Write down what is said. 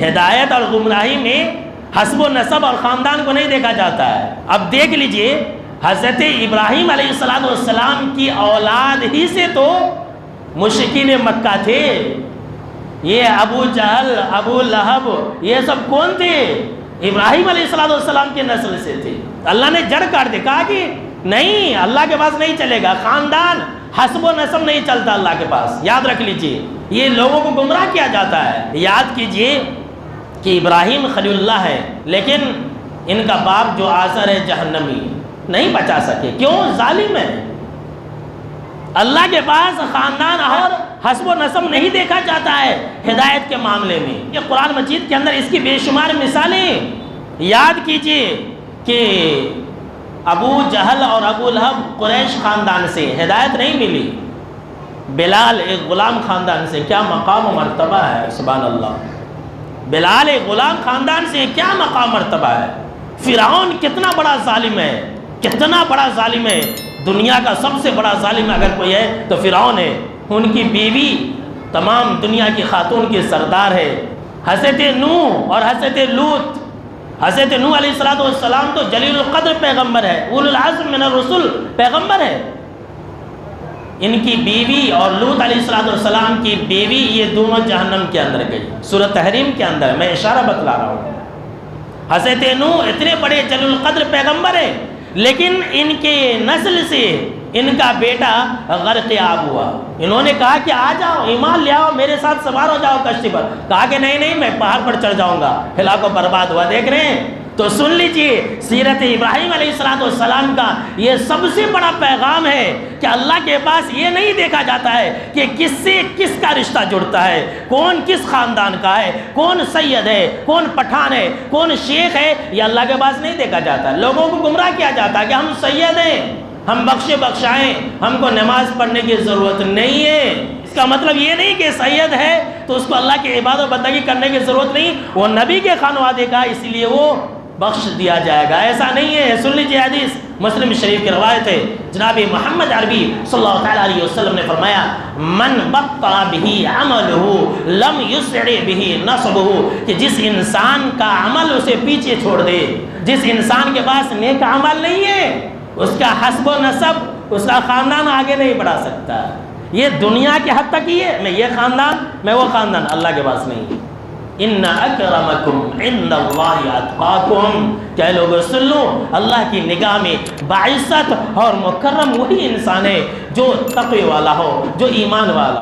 ہدایت اور گمراہی میں حسب و نسب اور خاندان کو نہیں دیکھا جاتا ہے۔ اب دیکھ لیجئے حضرت ابراہیم علیہ السلام کی اولاد ہی سے تو مشرکین مکہ تھے۔ یہ ابو جہل، ابو لہب، یہ سب کون تھے؟ ابراہیم علیہ السلام کے نسل سے تھے۔ اللہ نے جڑ کاٹ دے، کہا کہ نہیں، اللہ کے پاس نہیں چلے گا، خاندان حسب و نسب نہیں چلتا اللہ کے پاس۔ یاد رکھ لیجئے، یہ لوگوں کو گمراہ کیا جاتا ہے۔ یاد کیجئے کہ ابراہیم خلیل اللہ ہے، لیکن ان کا باپ جو آزر ہے جہنمی، نہیں بچا سکے۔ کیوں؟ ظالم ہے۔ اللہ کے پاس خاندان اور حسب و نسب نہیں دیکھا جاتا ہے ہدایت کے معاملے میں۔ یہ قرآن مجید کے اندر اس کی بے شمار مثالیں۔ یاد کیجئے کہ ابو جہل اور ابو لہب قریش خاندان سے ہدایت نہیں ملی، بلال ایک غلام خاندان سے، کیا مقام و مرتبہ ہے، سبحان اللہ۔ بلال ایک غلام خاندان سے کیا مقام مرتبہ ہے۔ فرعون کتنا بڑا ظالم ہے، کتنا بڑا ظالم ہے، دنیا کا سب سے بڑا ظالم اگر کوئی ہے تو فرعون ہے۔ ان کی بیوی تمام دنیا کی خاتون کی سردار ہے۔ حضرت نوح اور حضرت لوط، حضرت نوح علیہ السلام تو جلیل القدر پیغمبر ہے، اولو العزم من الرسل پیغمبر ہے۔ ان کی بیوی اور لوط علیہ السلام کی بیوی، یہ دونوں جہنم کے اندر گئی۔ سورۃ تحریم کے اندر میں اشارہ بتلا رہا ہوں۔ حضرت نوح اتنے بڑے جلیل القدر پیغمبر ہیں، لیکن ان کے نسل سے ان کا بیٹا غرق آب ہوا۔ انہوں نے کہا کہ آ جاؤ، ایمان لے آؤ، میرے ساتھ سوار ہو جاؤ کشتی پر۔ کہا کہ نہیں، میں پہاڑ پر چڑھ جاؤں گا، ہلاک و برباد ہوا۔ دیکھ رہے ہیں؟ تو سن لیجئے، سیرت ابراہیم علیہ السلام کا یہ سب سے بڑا پیغام ہے کہ اللہ کے پاس یہ نہیں دیکھا جاتا ہے کہ کس سے کس کا رشتہ جڑتا ہے، کون کس خاندان کا ہے، کون سید ہے، کون پٹھان ہے، کون شیخ ہے، یہ اللہ کے پاس نہیں دیکھا جاتا۔ لوگوں کو گمراہ کیا جاتا ہے کہ ہم سید ہیں، ہم بخشے بخشائیں، ہم کو نماز پڑھنے کی ضرورت نہیں ہے۔ اس کا مطلب یہ نہیں کہ سید ہے تو اس کو اللہ کی عبادت و بندگی کرنے کی ضرورت نہیں، وہ نبی کے خانوادے کا، اس لیے وہ بخش دیا جائے گا، ایسا نہیں ہے۔ سن لیجیے حدیث مسلم شریف کی روایت ہے، جناب محمد عربی صلی اللہ تعالیٰ علیہ وسلم نے فرمایا، من بطأ به عمله لم يسرع به نسبه، کہ جس انسان کا عمل اسے پیچھے چھوڑ دے، جس انسان کے پاس نیک عمل نہیں ہے، اس کا حسب و نسب، اس کا خاندان آگے نہیں بڑھا سکتا۔ یہ دنیا کے حد تک ہی ہے، میں یہ خاندان، میں وہ خاندان، اللہ کے پاس نہیں ہے۔ ان اکرمکم عند اللہ اتقاکم، کہ لوگوں سن لو، اللہ کی نگاہ میں باعزت اور مکرم وہی انسان ہے جو تقوی والا ہو، جو ایمان والا ہو۔